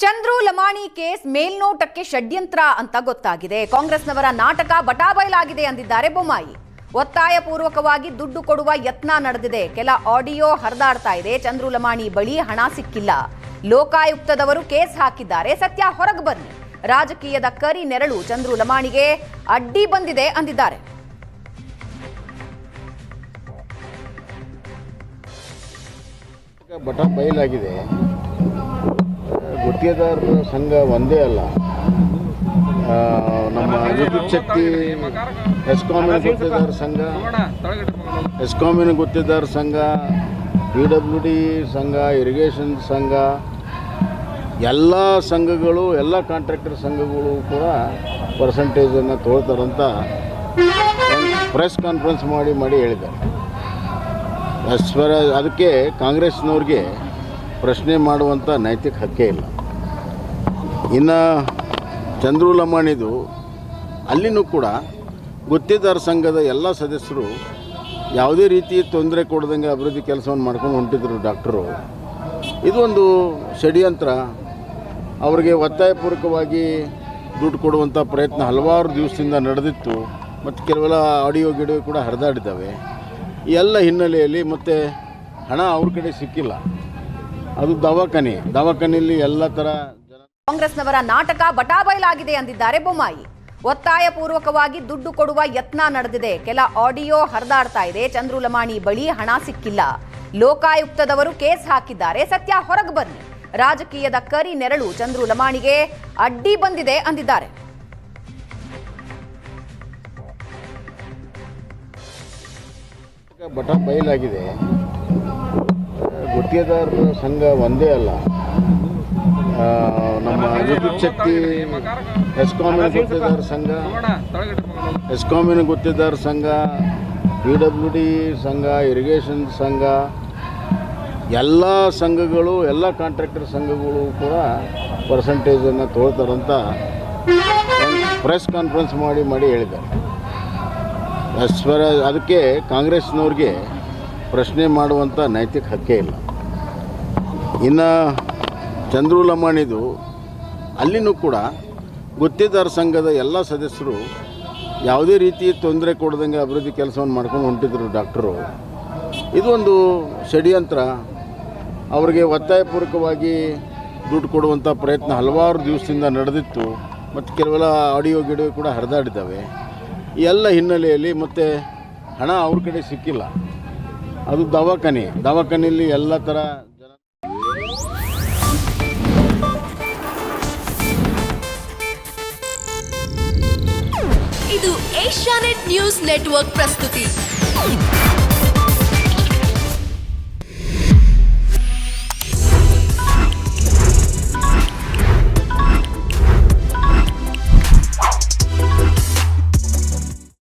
Chandru Lamani case ಮೇಲ್ನೋಟಕ್ಕೆ ಷಡ್ಯಂತ್ರ ಅಂತ ಗೊತ್ತಾಗಿದೆ. ಕಾಂಗ್ರೆಸ್ನವರ ನಾಟಕ ಬಟಾಬೈಲಾಗಿದೆ ಅಂದಿದ್ದಾರೆ ಬೊಮ್ಮಾಯಿ. ಒತ್ತಾಯಪೂರ್ವಕವಾಗಿ ದುಡ್ಡು ಕೊಡುವ ಯತ್ನ ನಡೆದಿದೆ. ಕೆಲ ಆಡಿಯೋ ಹರಿದಾಡ್ತಾ ಇದೆ. ಚಂದ್ರು ಲಮಾಣಿ ಬಳಿ ಹಣ ಸಿಕ್ಕಿಲ್ಲ. ಲೋಕಾಯುಕ್ತದವರು ಕೇಸ್ ಹಾಕಿದ್ದಾರೆ. ಸತ್ಯ ಹೊರಗೆ ಬನ್ನಿ. ರಾಜಕೀಯದ ಕರಿ ನೆರಳು ಚಂದ್ರು ಲಮಾಣಿಗೆ ಅಡ್ಡಿ ಬಂದಿದೆ ಅಂದಿದ್ದಾರೆ. ಬಟಾಬೈಲಾಗಿದೆ. ಗುತ್ತಿಗೆದಾರರ ಸಂಘ ಒಂದೇ ಅಲ್ಲ, ನಮ್ಮ ವಿದ್ಯುತ್ ಶಕ್ತಿ ಎಸ್ಕಾಮಿನ ಗುತ್ತಿಗೆದಾರ ಸಂಘ, ಎಸ್ಕಾಮಿನ ಗುತ್ತಿಗೆದಾರ ಸಂಘ, PWD ಸಂಘ, ಇರಿಗೇಷನ್ ಸಂಘ, ಎಲ್ಲ ಸಂಘಗಳು, ಎಲ್ಲ ಕಾಂಟ್ರಾಕ್ಟರ್ ಸಂಘಗಳು ಕೂಡ ಪರ್ಸೆಂಟೇಜನ್ನು ತೊಗೊಳ್ತಾರಂತ ಪ್ರೆಸ್ ಕಾನ್ಫರೆನ್ಸ್ ಮಾಡಿ ಹೇಳಿದ್ದಾರೆ. ಅದಕ್ಕೆ ಕಾಂಗ್ರೆಸ್ನವ್ರಿಗೆ ಪ್ರಶ್ನೆ ಮಾಡುವಂಥ ನೈತಿಕ ಹಕ್ಕೇ ಇಲ್ಲ. ಇನ್ನು ಚಂದ್ರು ಲಮಾಣಿದು ಅಲ್ಲಿನೂ ಕೂಡ ಗುತ್ತಿಗೆದಾರ ಸಂಘದ ಎಲ್ಲ ಸದಸ್ಯರು ಯಾವುದೇ ರೀತಿ ತೊಂದರೆ ಕೊಡದಂಗೆ ಅಭಿವೃದ್ಧಿ ಕೆಲಸವನ್ನು ಮಾಡ್ಕೊಂಡು ಹೊಂಟಿದ್ರು ಡಾಕ್ಟರು. ಇದೊಂದು ಷಡ್ಯಂತ್ರ. ಅವರಿಗೆ ಒತ್ತಾಯಪೂರ್ವಕವಾಗಿ ದುಡ್ಡು ಕೊಡುವಂಥ ಪ್ರಯತ್ನ ಹಲವಾರು ದಿವಸದಿಂದ ನಡೆದಿತ್ತು. ಮತ್ತು ಕೆಲವೆಲ್ಲ ಆಡಿಯೋ ಗಿಡಿಯೋ ಕೂಡ ಹರಿದಾಡಿದ್ದಾವೆ. ಈ ಎಲ್ಲ ಹಿನ್ನೆಲೆಯಲ್ಲಿ ಮತ್ತು ಹಣ ಅವ್ರ ಕಡೆ ಸಿಕ್ಕಿಲ್ಲ. ಅದು ದವಾಖಾನೆಯಲ್ಲಿ ಎಲ್ಲ ಥರ ಕಾಂಗ್ರೆಸ್ನವರ ನಾಟಕ ಬಟಾಬೈಲಾಗಿದೆ ಅಂದಿದ್ದಾರೆ ಬೊಮ್ಮಾಯಿ. ಒತ್ತಾಯಪೂರ್ವಕವಾಗಿ ದುಡ್ಡು ಕೊಡುವ ಯತ್ನ ನಡೆದಿದೆ. ಕೆಲ ಆಡಿಯೋ ಹರಿದಾಡ್ತಾ ಇದೆ. ಚಂದ್ರು ಲಮಾಣಿ ಬಳಿ ಹಣ ಸಿಕ್ಕಿಲ್ಲ. ಲೋಕಾಯುಕ್ತದವರು ಕೇಸ್ ಹಾಕಿದ್ದಾರೆ. ಸತ್ಯ ಹೊರಗೆ ಬನ್ನಿ. ರಾಜಕೀಯದ ಕರಿ ನೆರಳು ಚಂದ್ರು ಲಮಾಣಿಗೆ ಅಡ್ಡಿ ಬಂದಿದೆ ಅಂದಿದ್ದಾರೆ. ಬಟಾಬೈಲಾಗಿದೆ. ಗುತ್ತಿಗೆದಾರರ ಸಂಘ ಒಂದೇ ಅಲ್ಲ, ನಮ್ಮ ವಿದ್ಯುತ್ ಶಕ್ತಿ ಎಸ್ಕಾಮಿನ ಗುತ್ತಿಗೆದಾರ ಸಂಘ, ಎಸ್ಕಾಮಿನ ಗುತ್ತಿಗೆದಾರ ಸಂಘ, PWD ಸಂಘ, ಇರಿಗೇಷನ್ ಸಂಘ, ಎಲ್ಲ ಸಂಘಗಳು, ಎಲ್ಲ ಕಾಂಟ್ರಾಕ್ಟರ್ ಸಂಘಗಳು ಕೂಡ ಪರ್ಸೆಂಟೇಜನ್ನು ತೊಗೊಳ್ತಾರಂತ ಪ್ರೆಸ್ ಕಾನ್ಫರೆನ್ಸ್ ಮಾಡಿ ಹೇಳಿದ್ದಾರೆ. ಅದಕ್ಕೆ ಕಾಂಗ್ರೆಸ್ನವ್ರಿಗೆ ಪ್ರಶ್ನೆ ಮಾಡುವಂಥ ನೈತಿಕ ಹಕ್ಕೇ ಇಲ್ಲ. ಇನ್ನು ಚಂದ್ರು ಲಮಾಣಿದು ಅಲ್ಲಿನೂ ಕೂಡ ಗುತ್ತಿಗೆದಾರ ಸಂಘದ ಎಲ್ಲ ಸದಸ್ಯರು ಯಾವುದೇ ರೀತಿ ತೊಂದರೆ ಕೊಡದಂಗೆ ಅಭಿವೃದ್ಧಿ ಕೆಲಸವನ್ನು ಮಾಡ್ಕೊಂಡು ಹೊಂಟಿದ್ರು ಡಾಕ್ಟರು. ಇದೊಂದು ಷಡ್ಯಂತ್ರ. ಅವರಿಗೆ ಒತ್ತಾಯಪೂರ್ವಕವಾಗಿ ದುಡ್ಡು ಕೊಡುವಂಥ ಪ್ರಯತ್ನ ಹಲವಾರು ದಿವಸದಿಂದ ನಡೆದಿತ್ತು. ಮತ್ತು ಕೆಲವೆಲ್ಲ ಆಡಿಯೋ ಗಿಡಿಯೋ ಕೂಡ ಹರಿದಾಡಿದ್ದಾವೆ. ಈ ಎಲ್ಲ ಹಿನ್ನೆಲೆಯಲ್ಲಿ ಮತ್ತು ಹಣ ಅವ್ರ ಕಡೆ ಸಿಕ್ಕಿಲ್ಲ. ಅದು ದವಾಖಾನೆಯಲ್ಲಿ ಎಲ್ಲ ಥರ ಇದು ಏಷ್ಯಾನೆಟ್ ನ್ಯೂಸ್ ನೆಟ್ವರ್ಕ್ ಪ್ರಸ್ತುತಿ.